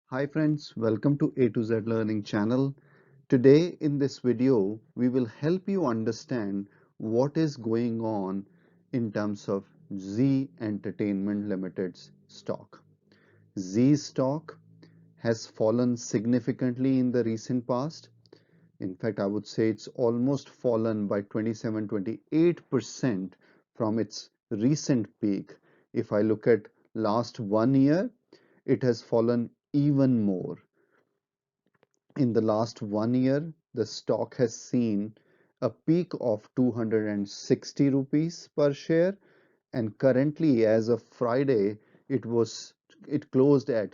Hi friends, welcome to A to Z Learning channel. Today in this video, we will help you understand what is going on in terms of ZEE Entertainment Limited's stock. ZEE stock has fallen significantly in the recent past. In fact, I would say it's almost fallen by 27-28% from its recent peak. If I look at last 1 year, it has fallen even more. In the last 1 year, the stock has seen a peak of 260 rupees per share, and currently, as of Friday, it closed at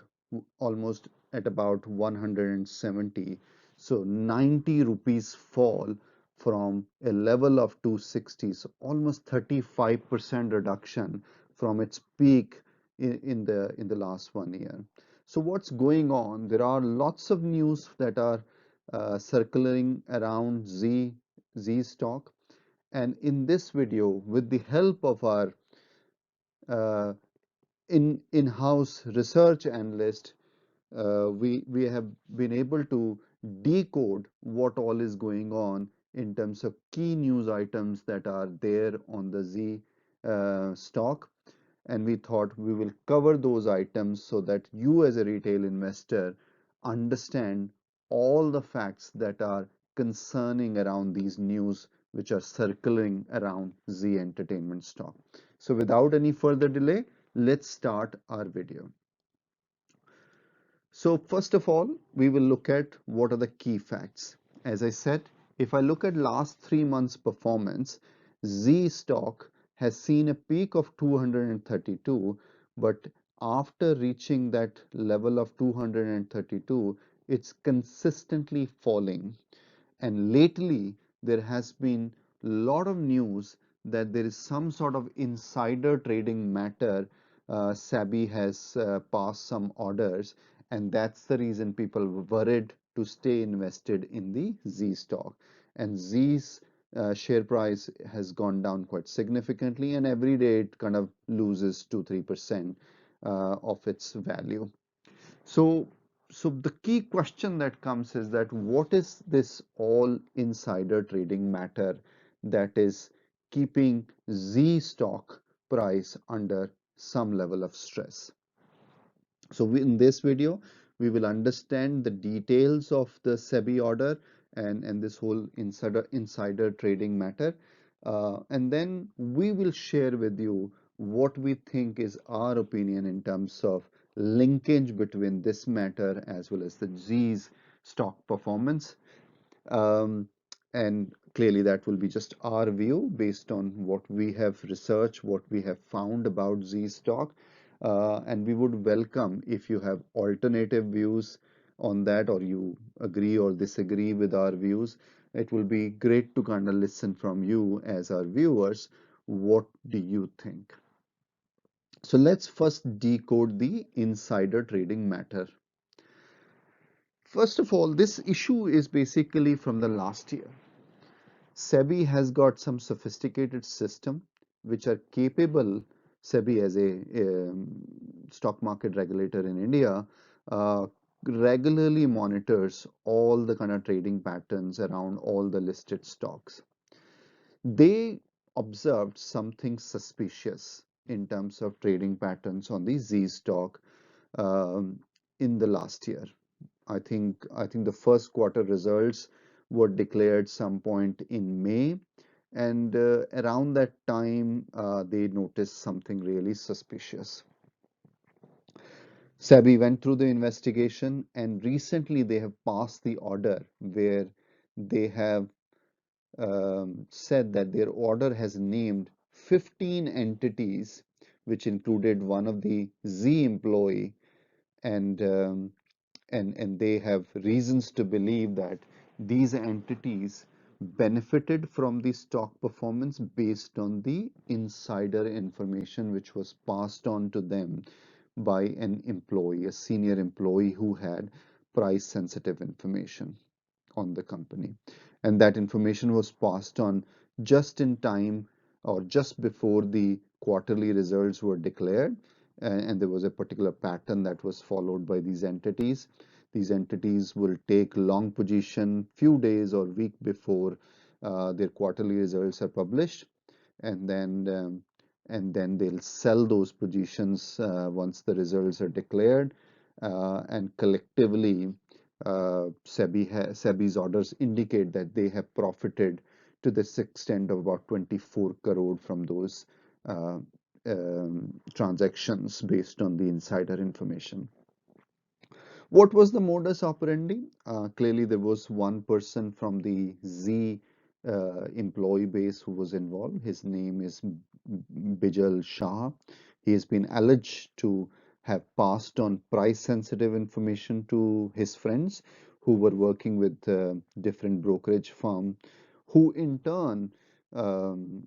almost at about 170. So 90 rupees fall from a level of 260, so almost 35% reduction from its peak in the last 1 year. So what's going on? There are lots of news that are circling around ZEE stock, and in this video, with the help of our uh, in-house research analyst, we have been able to decode what all is going on in terms of key news items that are there on the ZEE stock, and we thought we will cover those items so that you as a retail investor understand all the facts that are concerning around these news which are circling around ZEE Entertainment stock. So without any further delay, let's start our video. So first of all, we will look at what are the key facts. As I said, if I look at last 3 months performance, ZEE stock has seen a peak of 232, but after reaching that level of 232, it's consistently falling. And lately, there has been a lot of news that there is some sort of insider trading matter. SEBI has passed some orders, and that's the reason people were worried to stay invested in the ZEE stock. And ZEE's share price has gone down quite significantly, and every day it kind of loses 2-3% of its value. So, so the key question that comes is that what is this all insider trading matter that is keeping ZEE stock price under some level of stress? So in this video, we will understand the details of the SEBI order and this whole insider trading matter. And then we will share with you what we think is our opinion in terms of linkage between this matter as well as the Z's stock performance. Um, and clearly that will be just our view based on what we have researched, what we have found about Z stock. And we would welcome if you have alternative views on that, or you agree or disagree with our views. It will be great to kind of listen from you as our viewers. What do you think? So let's first decode the insider trading matter. First of all, this issue is basically from the last year. SEBI has got some sophisticated system which are capable. SEBI as a stock market regulator in India uh, regularly monitors all the kind of trading patterns around all the listed stocks. They observed something suspicious in terms of trading patterns on the Z stock um, in the last year. I think the first quarter results were declared some point in May, and around that time they noticed something really suspicious. SEBI went through the investigation, and recently they have passed the order where they have said that their order has named 15 entities, which included one of the Z employee, and and they have reasons to believe that these entities benefited from the stock performance based on the insider information which was passed on to them by an employee, a senior employee who had price sensitive information on the company. And that information was passed on just in time or just before the quarterly results were declared. and there was a particular pattern that was followed by these entities. These entities will take long position few days or week before their quarterly results are published, and then they'll sell those positions once the results are declared, and collectively SEBI's orders indicate that they have profited to this extent of about 24 crore from those uh, transactions based on the insider information. What was the modus operandi? Clearly, there was one person from the ZEE employee base who was involved. His name is Bijal Shah. He has been alleged to have passed on price-sensitive information to his friends who were working with different brokerage firm, who in turn um,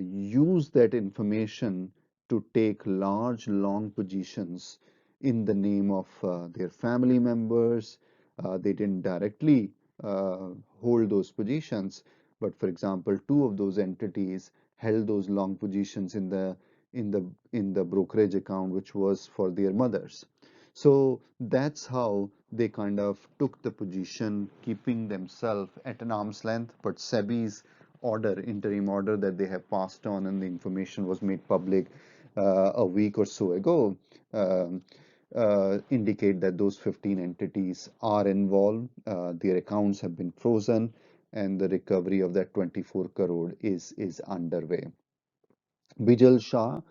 used that information to take large, long positions in the name of their family members. They didn't directly uh, hold those positions, but for example, two of those entities held those long positions in the brokerage account, which was for their mothers. So that's how they kind of took the position, keeping themselves at an arm's length. But SEBI's order, interim order that they have passed on, and the information was made public a week or so ago, um, indicate that those 15 entities are involved. Their accounts have been frozen, and the recovery of that 24 crore is underway. Bijal Shah,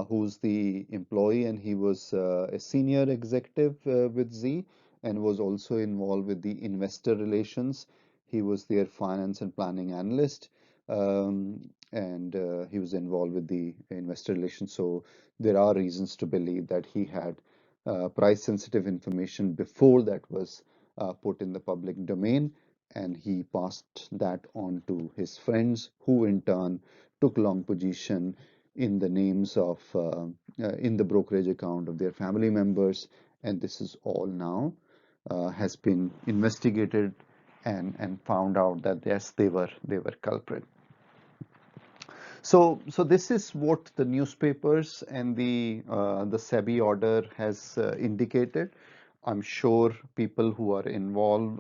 who's the employee, and he was a senior executive with ZEE and was also involved with the investor relations. He was their finance and planning analyst, and he was involved with the investor relations. So there are reasons to believe that he had price sensitive information before that was put in the public domain, and he passed that on to his friends, who in turn took long position in the names of in the brokerage account of their family members, and this is all now has been investigated and found out that yes, they were culprit. So this is what the newspapers and the SEBI order has indicated. I'm sure people who are involved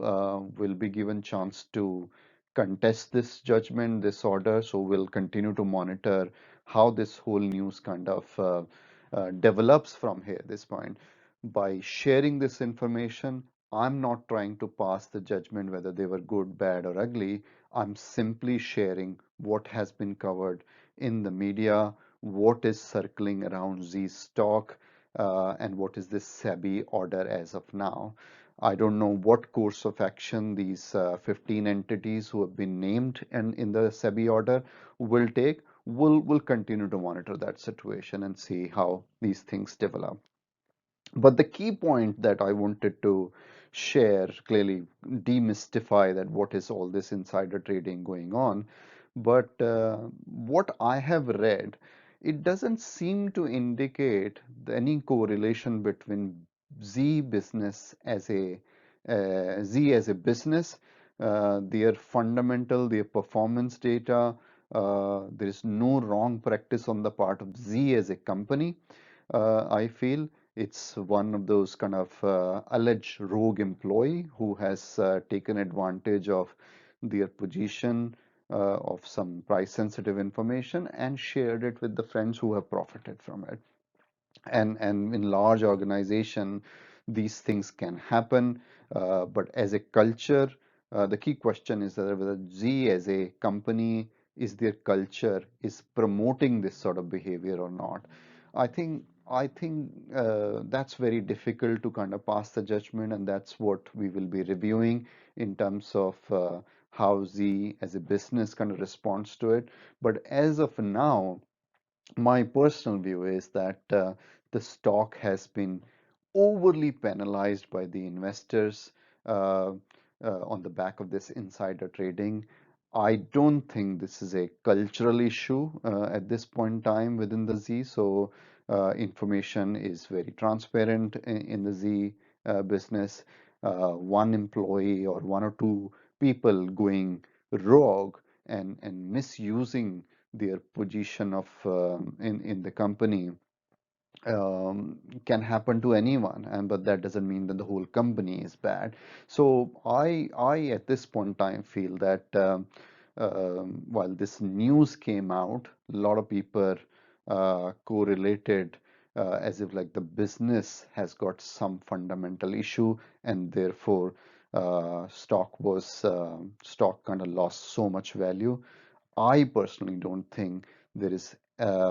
will be given chance to contest this judgment, this order. So we'll continue to monitor how this whole news kind of develops from here, this point. By sharing this information, I'm not trying to pass the judgment whether they were good, bad, or ugly. I'm simply sharing what has been covered in the media, what is circling around Z stock, and what is this SEBI order as of now. I don't know what course of action these 15 entities who have been named in the SEBI order will take. We'll continue to monitor that situation and see how these things develop. But the key point that I wanted to share, clearly demystify that what is all this insider trading going on. But what I have read, it doesn't seem to indicate any correlation between Z business as a Z as a business, their fundamental, their performance data. There is no wrong practice on the part of Z as a company. I feel it's one of those kind of alleged rogue employee who has taken advantage of their position of some price sensitive information and shared it with the friends who have profited from it. And in large organization, these things can happen, but as a culture, the key question is whether Z as a company, is their culture is promoting this sort of behavior or not. I think that's very difficult to kind of pass the judgment, and that's what we will be reviewing in terms of how Z as a business kind of responds to it. But as of now, my personal view is that the stock has been overly penalized by the investors uh, on the back of this insider trading. I don't think this is a cultural issue at this point in time within the Z. So information is very transparent in the Z business. One employee or one or two people going rogue and misusing their position of in the company can happen to anyone, and but that doesn't mean that the whole company is bad. So I at this point in time feel that while this news came out, a lot of people correlated as if like the business has got some fundamental issue, and therefore stock kind of lost so much value. I personally don't think there is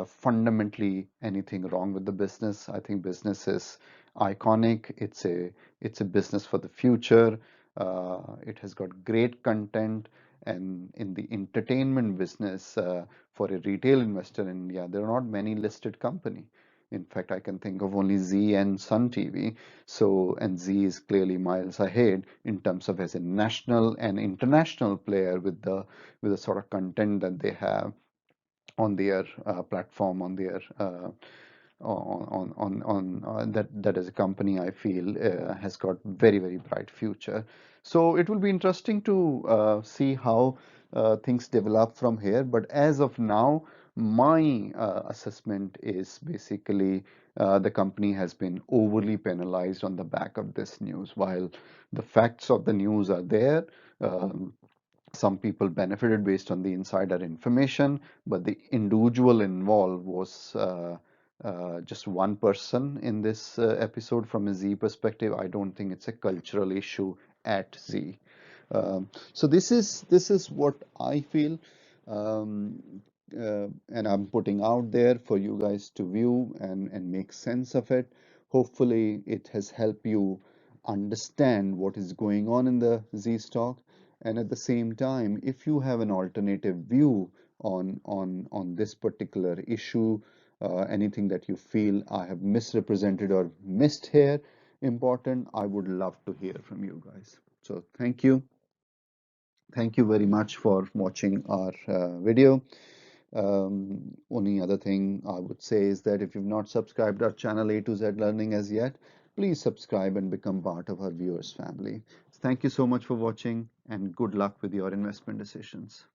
fundamentally anything wrong with the business. I think business is iconic. It's a business for the future. It has got great content, and in the entertainment business, for a retail investor in India, there are not many listed company. In fact, I can think of only ZEE and Sun TV. So, and ZEE is clearly miles ahead in terms of as a national and international player with the sort of content that they have on their platform, on their that as a company I feel has got very bright future. So it will be interesting to see how things develop from here. But as of now, my assessment is basically the company has been overly penalized on the back of this news. While the facts of the news are there, some people benefited based on the insider information, but the individual involved was just one person in this episode. From a ZEE perspective, I don't think it's a cultural issue at ZEE. So this is what I feel, um, and I'm putting out there for you guys to view and make sense of it. Hopefully, it has helped you understand what is going on in the Z stock, and at the same time, if you have an alternative view on this particular issue, anything that you feel I have misrepresented or missed here important, I would love to hear from you guys. So thank you very much for watching our video. Only other thing I would say is that if you've not subscribed our channel A to Z Learning as yet, please subscribe and become part of our viewers family. Thank you so much for watching, and good luck with your investment decisions.